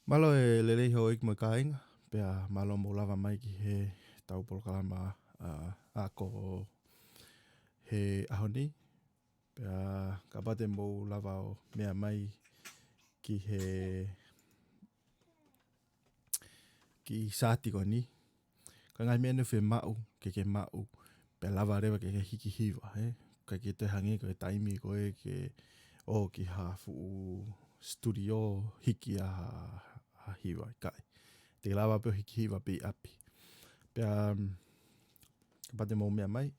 Malo e lelei ho ik mo ka inga, pea malo mo lava mai ki he tau polokalama a ko he ahoni, pea ka pate mo lava o mea mai ki he ki sātiko ni. Ka ngai mea whi mau, ke mau, pea lava rewa ke hiki hiwa, he? Ka ke te hangi ko e taimi ko e ke o ki hafu studio hiki a hiwa i kai. Te lava peo hiki hiwa pi api. Pea ka pate mo mea mai,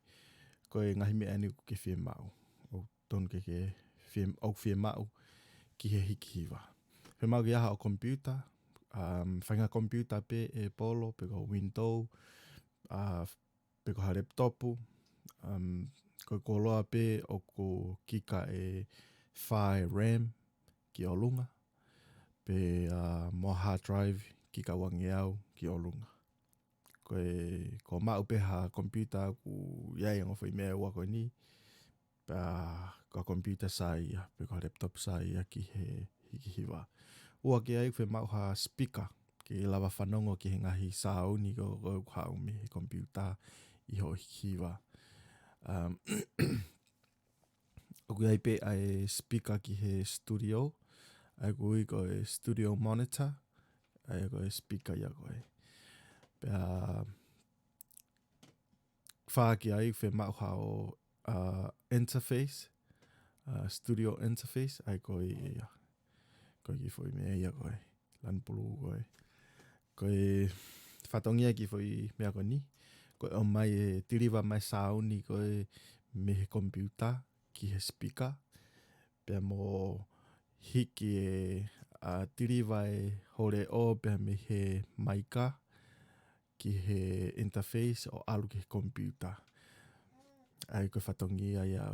ko e ngahi mea ni ke whi mau. O tonu ke whi mau ki he hiki hiwa. Whi mau ki aha o computer, whainga computer pe e polo, pe ko window, pe ko ha laptopu, ko koloa pe o ko kika e whae RAM ki o lunga, pe mo hard drive kika wangi au ki o lunga. Ko mau pe ha computer ku iai ango whai mea ua koe ni, pe ko computer sa ia, pe ko laptop sa ia ki he hiki hiwa. Ua ki ai whi mau ha speaker, ki lava whanongo ki he ngahi sauni ko hau me he computer i ho hiki hiwa. Oku ai pe ai speaker ki he studio, ai kui ko e studio monitor, ai ko e speaker ia koe. Pea whaaki ai whi mau ha o interface, studio interface, ai koe ia. Koe ki whoi mea ia koe, lanpulu koe. Koe whatongia ki whoi mea koe ni, koe o mai e tiriwa mai sauni koe me he computer ki he speaker, pea mo hiki e tiriwa e hore o pea me he maika ki he interface o alu ki he computer. Ai koe whatongia ia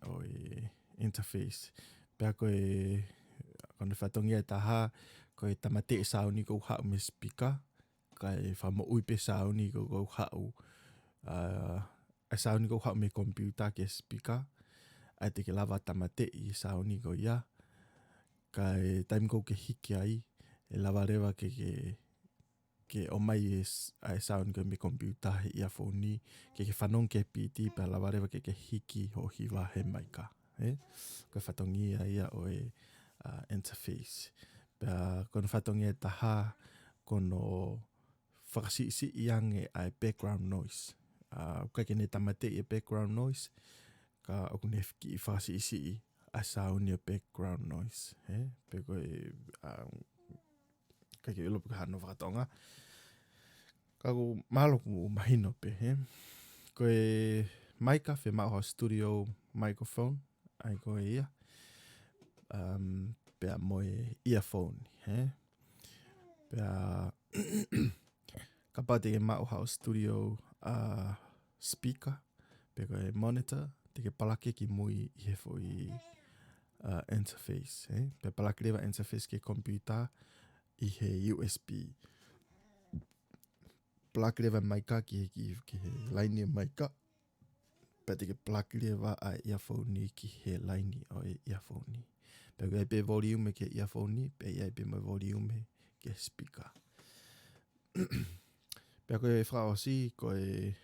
o interface. Pea koe kone whatongia e taha, koe tamate e sauni kou hau me speaker, kai whamo uipe sauni kou hau, a sauni kou hau me computer ke speaker, ai te ke lava tamate i sauni kou ia, kai taim kou ke hiki ai, e lava rewa ke o mai e sauni kou me computer he earphone ni, ke whanong ke piti, pea lava rewa ke hiki ho hiwa he maika. Koe whatongia ia o interface. Pea kono whatongia e taha, kono whakasi i ange ai background noise. Kai ke ne tamate i background noise, ka oku ne ki whakasi i a sauni o background noise. Pe koe, kai ke ilopu ka hano whakatonga. Ka ku mahalo ku mahino pe, koe maika whi mau ha studio microphone, ai koe ia. Pea moe earphone, Pea ka pate ke mau ha studio speaker, pe koe monitor, te ke palake ki mui i he fwoi interface, Pe palake rewa interface ke computer i he USB. Palake rewa maika ki he laini maika, pe te ke palake rewa a earphone ni ki he laini o earphone ni. Pe koe pe volume ke earphone ni, pe iai pe mai volume ke speaker. Pe koe whakaosi koe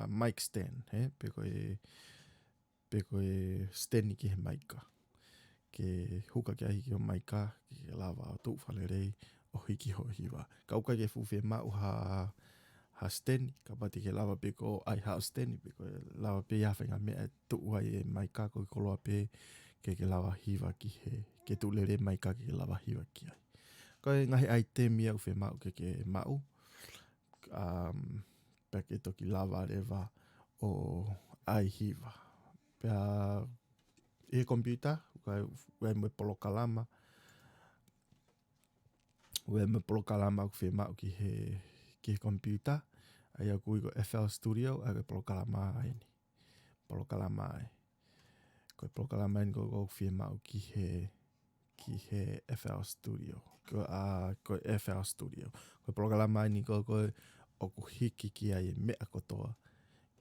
mic stand, pe koe stand ni ki he maika. Ke huka ki ahi ki o maika, ki lava o tuk whale rei o hiki ho hiwa. Ka uka ke fuwhi mau ha stand, ka pati ke lava pe ko ai ha stand, pe koe lava pe iawhenga mea tuk wai e maika koe koloa pe ke lava hiwa ki he, ke tuk le re maika ke lava hiwa ki ai. Koe ngahi ai te mia uwhi mau ke mau, pe ke toki lava rewa o ai hiwa. Pea i he computer, ue me polo kalama, uwhi mau ki he computer, ai a kui ko FL Studio, ai koe polo kalama ai ni. Polo kalama ai. Koe polo kalama ai ni ko uwhi mau ki he FL Studio. Koe FL Studio. Koe polo kalama ai ni ko oku hiki ki ai e mea kotoa,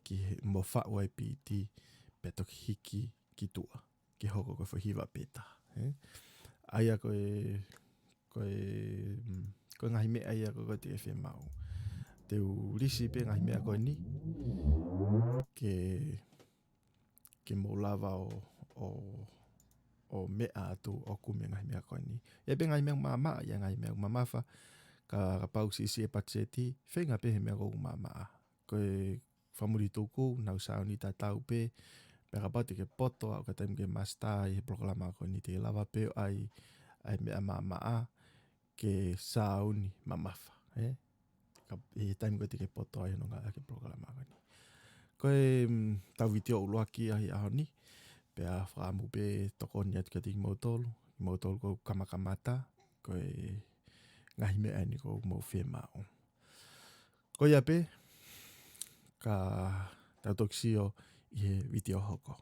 ki he mo whakua e piti, pe toki hiki ki tua, ki hoko koe whahiwa peta. Ai a koe koe ngahi mea ia koe te whi mau. Te u lisi pe ngahi mea koe ni, ke mo lava o mea atu o kume ngahi mea koe ni. Ia pe ngahi mea mamaa, ia ngahi mea mamafa, ka pau si e patseti, whenga pe he mea kou mamaa. Koe whamuri tōku, nau sao ni tatau pe, pe ka pau te ke poto, au ka taimu ke masta i he proklama koe ni te lava pe ai mea mamaa, ke sao ni mamafa. I taimu koe te ke poto ai nonga ke proklama koe ni. Koe tau viti o uloaki ahi aho ni, pe a whaamu pe toko ni atu ka te mautolu kou kamakamata, koe ngahi mea ni kou mau whemau. Koe ia pe, ka tau tokisio i he viti o hoko.